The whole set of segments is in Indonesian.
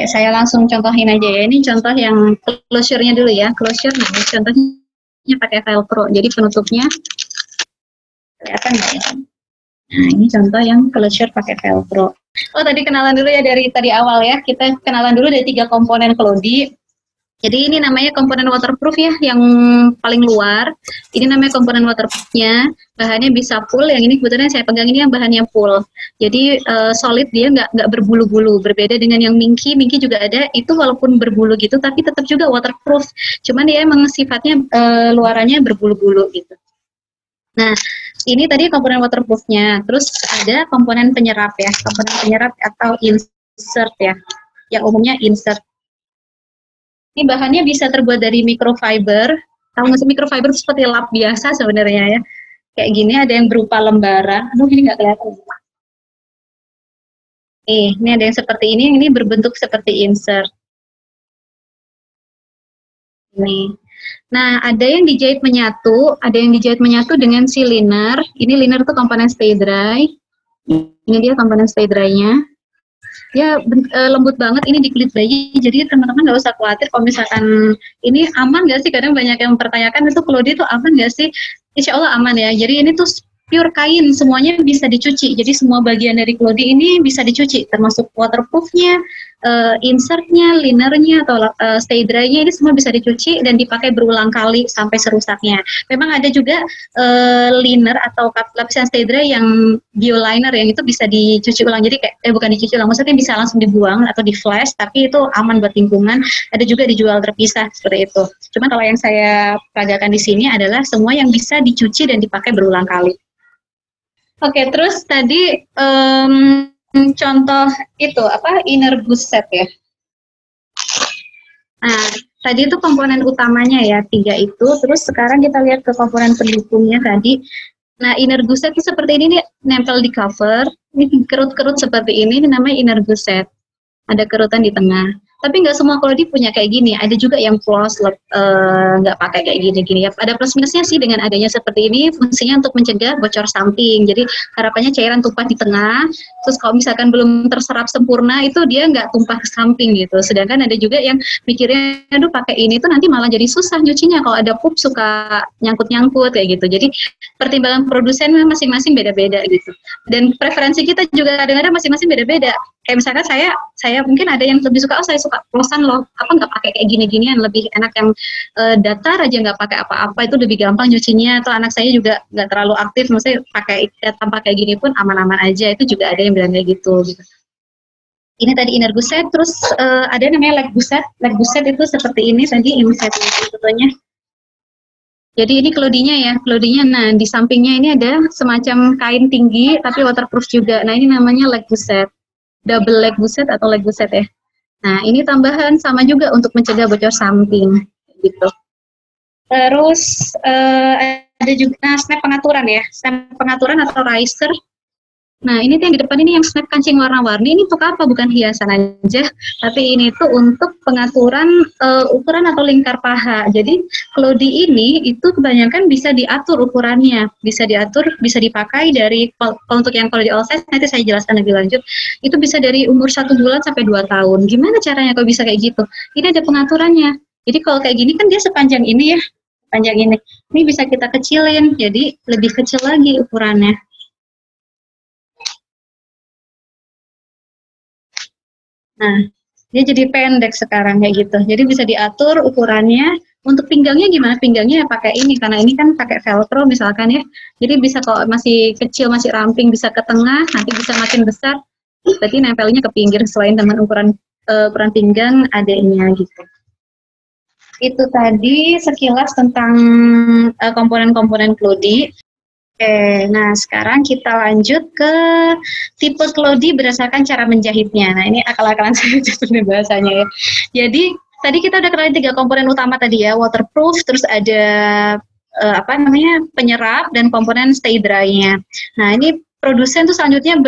saya langsung contohin aja ya. Ini contoh yang closure-nya dulu ya. Closure, nah contohnya pakai Velcro. Jadi penutupnya kelihatan nggak ya? Nah, ini contoh yang closure pakai Velcro. Oh, tadi kenalan dulu ya dari tadi awal ya. Kita kenalan dulu dari 3 komponen Cloudy. Jadi ini namanya komponen waterproof ya, yang paling luar. Ini namanya komponen waterproofnya. Bahannya bisa full. Yang ini kebetulan saya pegang ini yang bahannya full. Jadi solid, dia nggak berbulu-bulu. Berbeda dengan yang minky. Minky juga ada. Itu walaupun berbulu gitu, tapi tetap juga waterproof. Cuman dia emang sifatnya luarannya berbulu-bulu gitu. Nah, ini tadi komponen waterproofnya. Terus ada komponen penyerap ya. Komponen penyerap atau insert ya. Yang umumnya insert. Ini bahannya bisa terbuat dari microfiber. Tahu nggak sih microfiber itu seperti lap biasa sebenarnya ya. Kayak gini ada yang berupa lembaran. Aduh, ini nggak kelihatan. Ini ada yang seperti ini berbentuk seperti insert. Ini. Nah, ada yang dijahit menyatu, dengan si liner. Ini liner itu komponen stay dry. Ini dia komponen stay dry-nya. Ya lembut banget ini di kulit bayi, jadi teman-teman nggak usah khawatir kalau misalkan ini aman nggak sih, kadang banyak yang mempertanyakan itu Cloudy itu aman nggak sih. Insya Allah aman ya, jadi ini tuh pure kain, semuanya bisa dicuci, jadi semua bagian dari Cloudy ini bisa dicuci, termasuk waterproofnya, insertnya, linernya atau stay dry-nya, ini semua bisa dicuci dan dipakai berulang kali sampai serusaknya. Memang ada juga liner atau lapisan stay dry yang bioliner yang itu bisa dicuci ulang, jadi kayak bukan dicuci ulang, maksudnya bisa langsung dibuang atau di flash, tapi itu aman buat lingkungan. Ada juga dijual terpisah seperti itu. Cuma kalau yang saya peragakan di sini adalah semua yang bisa dicuci dan dipakai berulang kali. Oke, terus tadi contoh itu apa, inner goose set ya. Nah, tadi itu komponen utamanya ya, 3 itu. Terus sekarang kita lihat ke komponen pendukungnya tadi. Nah, inner goose set itu seperti ini nih, nempel di cover. Ini kerut-kerut seperti ini namanya inner goose set. Ada kerutan di tengah. Tapi nggak semua Cloudy punya kayak gini. Ada juga yang plus, nggak pakai kayak gini-gini. Ada plus minusnya sih dengan adanya seperti ini. Fungsinya untuk mencegah bocor samping. Jadi harapannya cairan tumpah di tengah. Terus kalau misalkan belum terserap sempurna, itu dia nggak tumpah ke samping gitu. Sedangkan ada juga yang mikirnya, aduh pakai ini tuh nanti malah jadi susah nyucinya. Kalau ada pup suka nyangkut-nyangkut kayak gitu. Jadi pertimbangan produsen masing-masing beda-beda gitu. Dan preferensi kita juga kadang-kadang masing-masing beda-beda. Kayak misalkan saya mungkin ada yang lebih suka, saya suka plosan loh, apa nggak pakai kayak gini-ginian, lebih enak yang datar aja nggak pakai apa-apa, itu lebih gampang nyucinya. Atau anak saya juga nggak terlalu aktif, maksudnya pakai tanpa kayak gini pun aman-aman aja, itu juga ada yang bilang kayak gitu. Ini tadi inner goose set, terus ada namanya leg goose set. Leg goose set itu seperti ini tadi insert fotonya. Jadi ini Cloudy-nya ya, Cloudy-nya. Nah, di sampingnya ini ada semacam kain tinggi tapi waterproof juga. Nah, ini namanya leg goose set. Double leg goose set atau leg goose set ya. Nah, ini tambahan sama juga untuk mencegah bocor samping gitu. Terus ada juga snap pengaturan ya, snap pengaturan atau riser. Nah, ini tuh yang di depan ini yang snap kancing warna-warni, ini untuk apa? Bukan hiasan aja, tapi ini tuh untuk pengaturan ukuran atau lingkar paha. Jadi Cloudy ini itu kebanyakan bisa diatur ukurannya, bisa diatur, bisa dipakai dari, kalau untuk yang Cloudy all size nanti saya jelaskan lebih lanjut, itu bisa dari umur 1 bulan sampai 2 tahun. Gimana caranya kalau bisa kayak gitu? Ini ada pengaturannya. Jadi kalau kayak gini kan dia sepanjang ini ya, sepanjang ini. Ini bisa kita kecilin, jadi lebih kecil lagi ukurannya. Nah, dia jadi pendek sekarang kayak gitu. Jadi bisa diatur ukurannya. Untuk pinggangnya gimana? Pinggangnya ya pakai ini, karena ini kan pakai velcro misalkan ya. Jadi bisa kalau masih kecil, masih ramping, bisa ke tengah, nanti bisa makin besar. Berarti nempelnya ke pinggir selain dengan ukuran pinggang adanya gitu. Itu tadi sekilas tentang komponen-komponen Cloudy. Oke, nah sekarang kita lanjut ke tipe Cloudy berdasarkan cara menjahitnya. Nah, ini akal-akalan saya sebenarnya bahasanya ya. Jadi tadi kita udah kenalin 3 komponen utama tadi ya, waterproof, terus ada penyerap dan komponen stay dry-nya. Nah, ini produsen tuh selanjutnya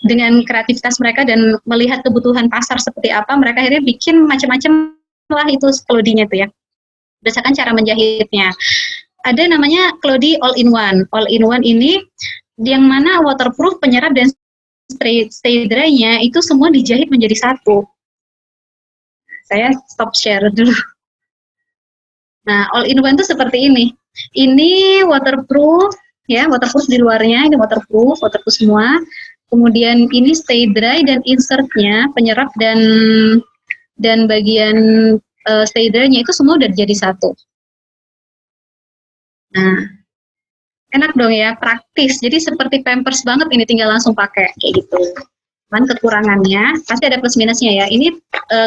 dengan kreativitas mereka dan melihat kebutuhan pasar seperti apa, mereka akhirnya bikin macam-macam lah itu Cloudy-nya tuh ya. Berdasarkan cara menjahitnya. Ada namanya Cloudy all-in-one. All-in-one ini yang mana waterproof, penyerap, dan stay dry-nya itu semua dijahit menjadi satu. Saya stop share dulu. Nah, all-in-one itu seperti ini. Ini waterproof, ya, waterproof di luarnya, ini waterproof semua. Kemudian ini stay dry dan insertnya, penyerap dan bagian stay dry-nya itu semua udah jadi satu. Nah, enak dong ya, praktis. Jadi seperti Pampers banget, ini tinggal langsung pakai kayak gitu. Cuman kekurangannya pasti ada plus minusnya ya. Ini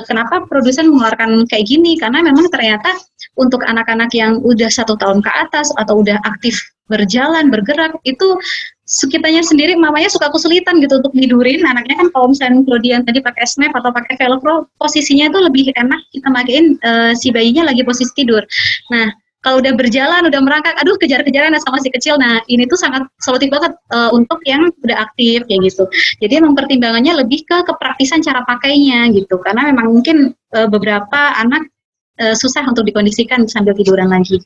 kenapa produsen mengeluarkan kayak gini? Karena memang ternyata untuk anak-anak yang udah 1 tahun ke atas atau udah aktif berjalan, bergerak, itu kitanya sendiri mamanya suka kesulitan gitu untuk tidurin anaknya. Kan kalau misalnya Claudia tadi pakai snap atau pakai velcro, posisinya itu lebih enak kita matiin si bayinya lagi posisi tidur. Nah, kalau udah berjalan, udah merangkak, aduh kejar-kejaran sama si kecil. Nah, ini tuh sangat solutif banget untuk yang udah aktif kayak gitu. Jadi emang pertimbangannya lebih ke kepraktisan cara pakainya gitu. Karena memang mungkin beberapa anak susah untuk dikondisikan sambil tiduran lagi.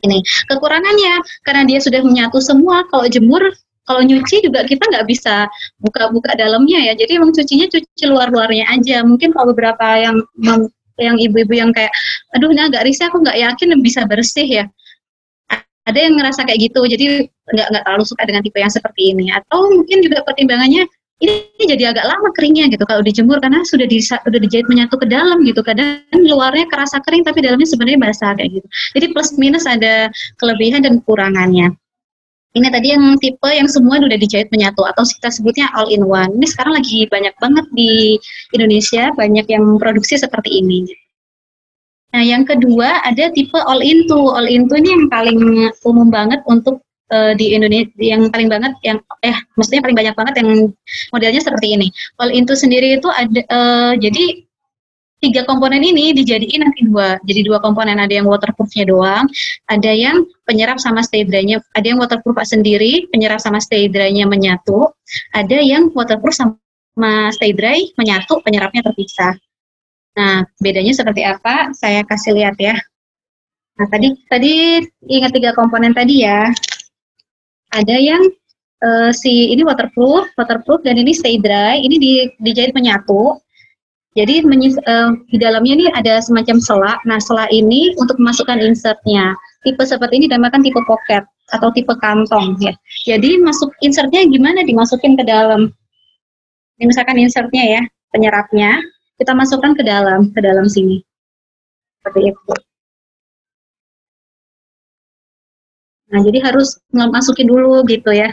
Ini kekurangannya karena dia sudah menyatu semua. Kalau jemur, kalau nyuci juga kita nggak bisa buka-buka dalamnya ya. Jadi emang cucinya cuci luar-luarnya aja. Mungkin kalau beberapa yang ibu-ibu yang kayak, aduh ini agak risih, aku nggak yakin bisa bersih ya. Ada yang ngerasa kayak gitu, jadi nggak terlalu suka dengan tipe yang seperti ini. Atau mungkin juga pertimbangannya ini jadi agak lama keringnya gitu kalau dijemur karena sudah dijahit menyatu ke dalam gitu. Kadang luarnya kerasa kering tapi dalamnya sebenarnya basah kayak gitu. Jadi plus minus ada kelebihan dan kekurangannya. Ini tadi yang tipe yang semua udah dijahit menyatu atau kita sebutnya all in one. Ini sekarang lagi banyak banget di Indonesia, banyak yang produksi seperti ini. Nah, yang kedua ada tipe all in two. All in two ini yang paling umum banget untuk di Indonesia, yang paling banget maksudnya paling banyak banget yang modelnya seperti ini. All in two sendiri itu ada jadi 3 komponen ini dijadiin nanti jadi 2 komponen, ada yang waterproofnya doang, ada yang penyerap sama stay dry-nya, ada yang waterproof sendiri, penyerap sama stay dry-nya menyatu, ada yang waterproof sama stay dry menyatu, penyerapnya terpisah. Nah, bedanya seperti apa? Saya kasih lihat ya. Nah, tadi ingat 3 komponen tadi ya. Ada yang ini waterproof dan ini stay dry, ini dijahit menyatu. Jadi di dalamnya ini ada semacam sela. Nah, sela ini untuk memasukkan insertnya. Tipe seperti ini dinamakan tipe pocket atau tipe kantong ya. Jadi insertnya gimana? Dimasukin ke dalam. Ini misalkan insertnya ya, penyerapnya kita masukkan ke dalam sini. Seperti itu. Nah, jadi harus masukin dulu gitu ya.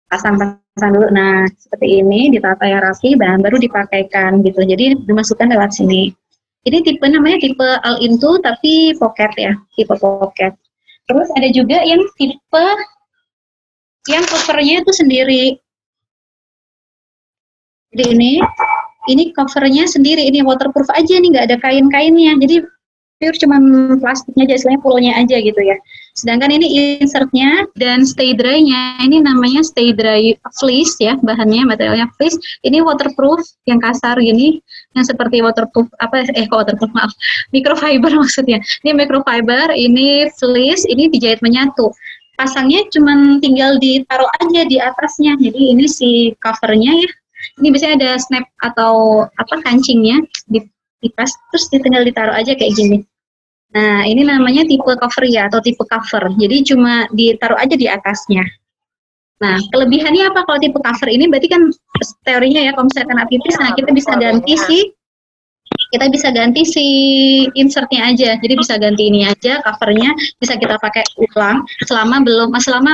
Pasang dulu. Nah, seperti ini ditata yang rapi dan baru dipakaikan gitu. Jadi dimasukkan lewat sini. Ini tipe namanya tipe all in two tapi pocket ya, tipe pocket. Terus ada juga yang tipe yang covernya itu sendiri. Jadi ini covernya sendiri, ini waterproof aja nih, nggak ada kain-kainnya. Jadi pure cuman plastiknya aja, istilahnya pulnya aja gitu ya. Sedangkan ini insertnya dan stay dry-nya, ini namanya stay dry fleece ya, bahannya materialnya fleece. Ini waterproof yang kasar gini, yang seperti waterproof waterproof maaf, microfiber maksudnya. Ini microfiber, ini fleece, ini dijahit menyatu. Pasangnya cuman tinggal ditaruh aja di atasnya. Jadi ini si covernya ya. Ini biasanya ada snap atau kancingnya dipas, terus tinggal ditaruh aja kayak gini. Nah, ini namanya tipe cover ya, atau tipe cover. Jadi cuma ditaruh aja di atasnya. Nah, kelebihannya apa kalau tipe cover ini? Berarti kan teorinya ya, kalau misalkan tipis, nah kita bisa ganti si insertnya aja. Jadi bisa ganti ini aja, covernya bisa kita pakai ulang selama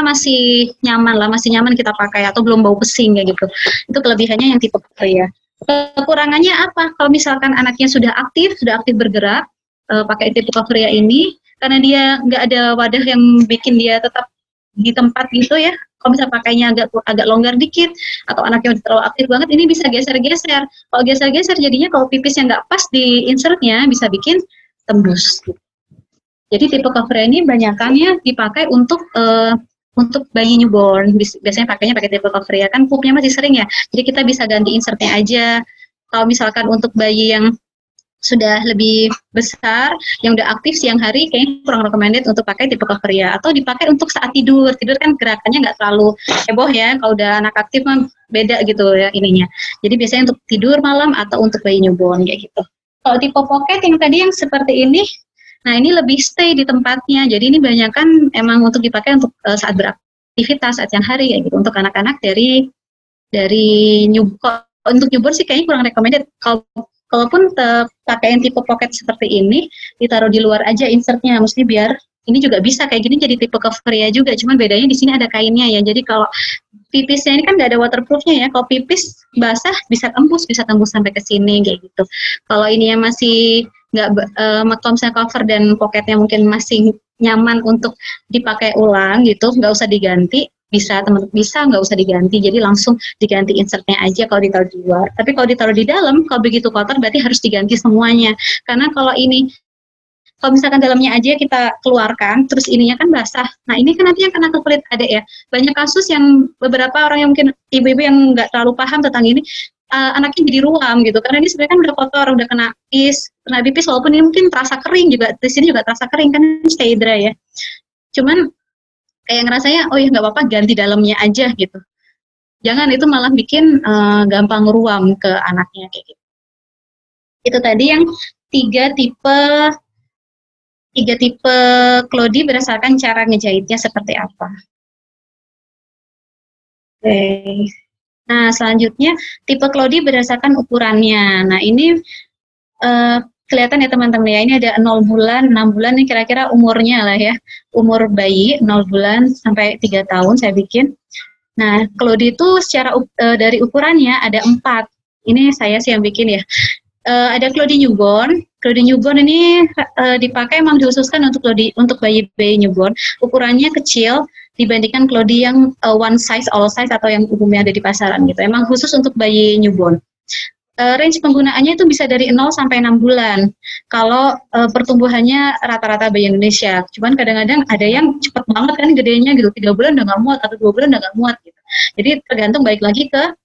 masih nyaman lah, masih nyaman kita pakai atau belum bau pesing kayak gitu. Itu kelebihannya yang tipe cover ya. Kekurangannya apa? Kalau misalkan anaknya sudah aktif bergerak, pakai tipe cover ya ini, karena dia nggak ada wadah yang bikin dia tetap di tempat gitu ya. Kalau misalnya pakainya agak longgar dikit, atau anaknya udah terlalu aktif banget, ini bisa geser-geser. Kalau geser-geser jadinya kalau pipisnya nggak pas di insertnya bisa bikin tembus. Jadi tipe cover ini banyakannya dipakai untuk bayi newborn. Biasanya pakainya pakai tipe cover ya, kan pupnya masih sering ya. Jadi kita bisa ganti insertnya aja. Kalau misalkan untuk bayi yang sudah lebih besar, yang udah aktif siang hari, kayaknya kurang recommended untuk pakai tipe cover ya. Atau dipakai untuk saat tidur. Tidur kan gerakannya nggak terlalu heboh ya. Kalau udah anak aktif mah beda gitu ya ininya. Jadi biasanya untuk tidur malam atau untuk bayi newborn kayak gitu. Kalau tipe pocket yang tadi yang seperti ini, nah ini lebih stay di tempatnya. Jadi ini banyak kan emang untuk dipakai untuk saat beraktivitas saat siang hari ya gitu. Untuk anak-anak dari untuk newborn sih kayaknya kurang recommended. Kalaupun pakaian tipe pocket seperti ini, ditaruh di luar aja insertnya, mesti biar ini juga bisa kayak gini jadi tipe cover ya juga, cuman bedanya di sini ada kainnya ya. Jadi kalau pipisnya ini kan nggak ada waterproofnya ya, kalau pipis basah bisa tembus sampai ke sini kayak gitu. Kalau ini yang masih nggak kalau misalnya cover dan pocketnya mungkin masih nyaman untuk dipakai ulang gitu, nggak usah diganti, bisa teman bisa nggak usah diganti, jadi langsung diganti insertnya aja kalau ditaruh di luar. Tapi kalau ditaruh di dalam, kalau begitu kotor berarti harus diganti semuanya. Karena kalau misalkan dalamnya aja kita keluarkan, terus ininya kan basah. Nah ini kan nanti yang kena ke kulit adek ya. Banyak kasus yang beberapa orang yang mungkin ibu-ibu yang nggak terlalu paham tentang ini, anaknya jadi ruam gitu. Karena ini sebenarnya kan udah kotor, udah kena pipis, walaupun ini mungkin terasa kering juga, di sini juga terasa kering kan, stay dry ya. Cuman kayak ngerasanya, oh ya nggak apa-apa ganti dalamnya aja gitu. Jangan, itu malah bikin gampang ruam ke anaknya kayak gitu. Itu tadi yang tiga tipe tiga tipe Klodi berdasarkan cara ngejahitnya seperti apa. Oke. Nah, selanjutnya tipe Klodi berdasarkan ukurannya. Nah, ini kelihatan ya teman-teman ya, ini ada 0 bulan, 6 bulan, ini kira-kira umurnya lah ya. Umur bayi 0 bulan sampai 3 tahun saya bikin. Nah, Klodi itu secara dari ukurannya ada 4. Ini saya sih yang bikin ya. Ada Klodi newborn. Klodi newborn ini dipakai emang dikhususkan untuk bayi newborn. Ukurannya kecil dibandingkan Klodi yang one size all size atau yang umumnya ada di pasaran gitu. Emang khusus untuk bayi newborn. Range penggunaannya itu bisa dari 0 sampai 6 bulan. Kalau pertumbuhannya rata-rata bayi Indonesia. Cuman kadang-kadang ada yang cepat banget kan gedenya gitu, 3 bulan udah nggak muat atau 2 bulan udah nggak muat gitu. Jadi tergantung balik lagi ke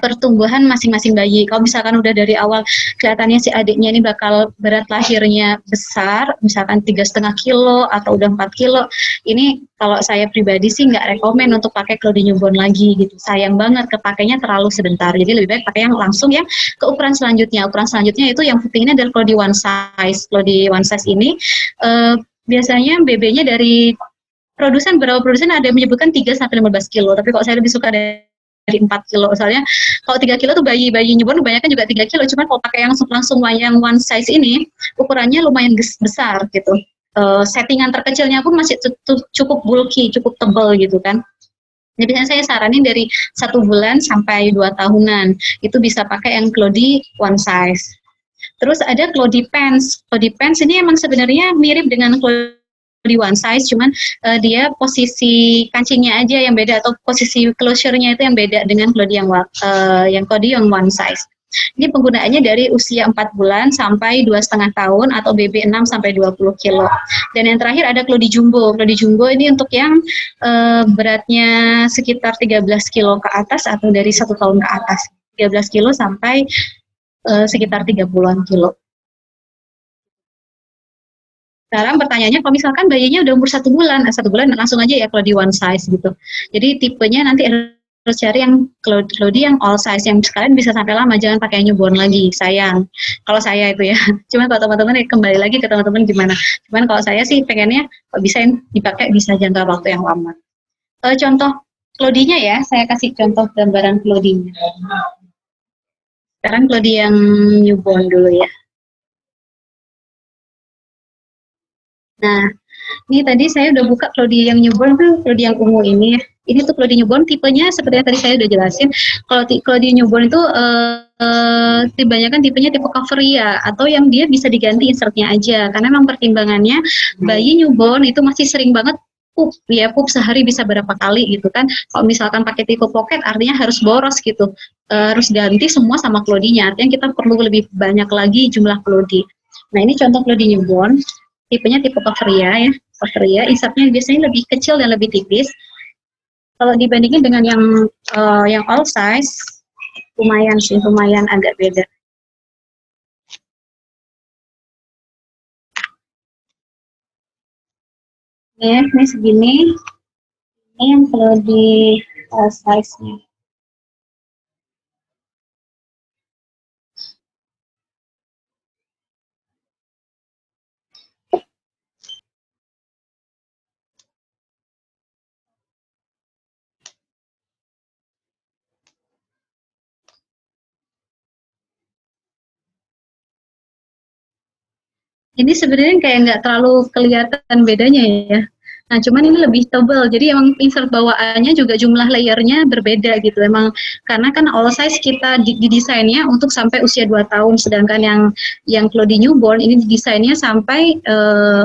pertumbuhan masing-masing bayi. Kalau misalkan udah dari awal kelihatannya si adiknya ini bakal berat lahirnya besar, misalkan 3,5 kilo atau udah 4 kilo, ini kalau saya pribadi sih nggak rekomen untuk pakai Klodi newborn lagi gitu. Sayang banget kepakainya terlalu sebentar. Jadi lebih baik pakai yang langsung yang ke ukuran selanjutnya. Ukuran selanjutnya itu yang pentingnya adalah Klodi one size. Klodi one size ini biasanya BB-nya dari beberapa produsen ada yang menyebutkan 3 sampai 15 kilo, tapi kalau saya lebih suka dari 4 kilo. Soalnya kalau 3 kilo tuh bayi newborn kebanyakan juga 3 kilo, cuman kalau pakai yang langsung yang one size ini ukurannya lumayan besar gitu. Settingan terkecilnya pun masih cukup bulky, cukup tebal gitu kan. Jadi biasanya saya saranin dari 1 bulan sampai 2 tahunan itu bisa pakai yang Klodi one size. Terus ada Klodi pants. Klodi pants ini emang sebenarnya mirip dengan Klodi one size, cuman dia posisi kancingnya aja yang beda atau posisi closure-nya itu yang beda dengan Klodi yang Klodi yang one size. Ini penggunaannya dari usia 4 bulan sampai 2,5 tahun atau BB 6 sampai 20 kilo. Dan yang terakhir ada Klodi jumbo. Klodi jumbo ini untuk yang beratnya sekitar 13 kilo ke atas atau dari 1 tahun ke atas. 13 kilo sampai sekitar 30-an kilo. Sekarang pertanyaannya, kalau misalkan bayinya udah umur 1 bulan, 1 bulan langsung aja ya Klodi one size gitu. Jadi tipenya nanti harus cari yang Klodi yang all size, yang sekalian bisa sampai lama, jangan pakai newborn lagi, sayang. Kalau saya itu ya, cuman kalau teman-teman kembali lagi ke teman-teman gimana. Cuman kalau saya sih pengennya kalau bisa dipakai bisa jangka waktu yang lama. Contoh Klodinya ya, saya kasih contoh gambaran Klodinya. Sekarang Klodi yang newborn dulu ya. Nah, ini tadi saya udah buka Klodi yang newborn tuh, Klodi yang ungu ini. Ini tuh Klodi newborn, tipenya seperti yang tadi saya udah jelasin. Kalau Klodi newborn itu kebanyakan tipenya tipe Coveria atau yang dia bisa diganti insertnya aja. Karena memang pertimbangannya bayi newborn itu masih sering banget pup sehari bisa berapa kali gitu kan. Kalau misalkan pakai tipe pocket artinya harus boros gitu. Harus ganti semua sama Klodinya. Artinya kita perlu lebih banyak lagi jumlah Klodi. Nah, ini contoh Klodi newborn. Tipenya tipe Coveria ya. Coveria insertnya biasanya lebih kecil dan lebih tipis. Kalau dibandingin dengan yang all size, lumayan agak beda. ini segini. Ini yang perlu di size-nya. Ini sebenarnya kayak nggak terlalu kelihatan bedanya ya. Nah, cuman ini lebih tebal. Jadi emang insert bawaannya juga jumlah layernya berbeda gitu. Emang karena kan all size kita didesainnya untuk sampai usia 2 tahun, sedangkan yang Cloudy newborn ini didesainnya sampai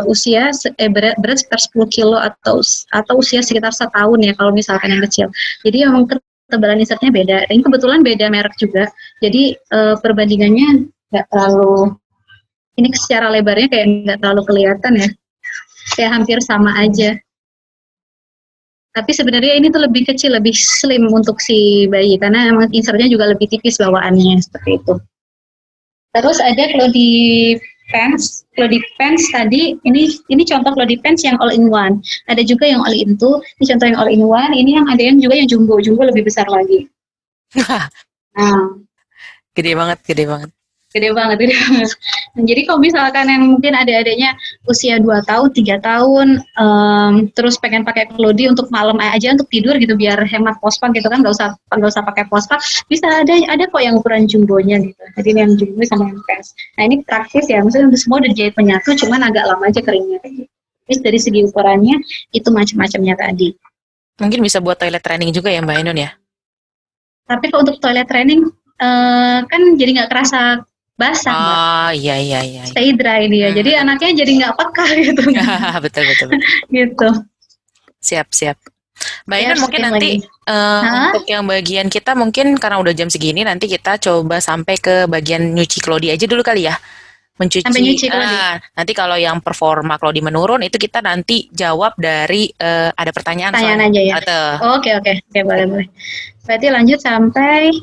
usia berat sekitar 10 kilo atau usia sekitar 1 tahun ya kalau misalkan yang kecil. Jadi emang ketebalan insertnya beda. Ini kebetulan beda merek juga. Jadi perbandingannya nggak terlalu, ini secara lebarnya kayak nggak terlalu kelihatan ya, kayak hampir sama aja. Tapi sebenarnya ini tuh lebih kecil, lebih slim untuk si bayi karena emang insertnya juga lebih tipis bawaannya seperti itu. Terus ada Cloudy Pants tadi, ini contoh Cloudy Pants yang all in one. Ada juga yang all in two. Ini contoh yang all in one. Ini yang ada yang juga yang jumbo lebih besar lagi. Nah, Gede banget. Gede banget. Nah, jadi kalau misalkan yang mungkin adik-adiknya usia 2 tahun, 3 tahun, terus pengen pakai Cloudy untuk malam aja untuk tidur gitu biar hemat pospak gitu kan, nggak usah pakai pospak, bisa ada kok yang ukuran jumbonya gitu. Jadi yang jumbo sama yang pants. Nah ini praktis ya, maksudnya semua udah jahit menyatu, cuman agak lama aja keringnya. Terus dari segi ukurannya itu macam-macamnya tadi. Mungkin bisa buat toilet training juga ya Mbak Ainun ya? Tapi kalau untuk toilet training kan jadi nggak kerasa basah, Mbak. Iya. Stay dry dia. Jadi anaknya jadi nggak peka gitu. betul. Gitu. Siap. Mbak Ainun mungkin nanti untuk yang bagian kita mungkin karena udah jam segini nanti kita coba sampai ke bagian nyuci Cloudy aja dulu kali ya. Sampai nyuci Cloudy. Nanti kalau yang performa Cloudy menurun itu kita nanti jawab dari ada pertanyaan aja ya. Oke, boleh. Berarti lanjut sampai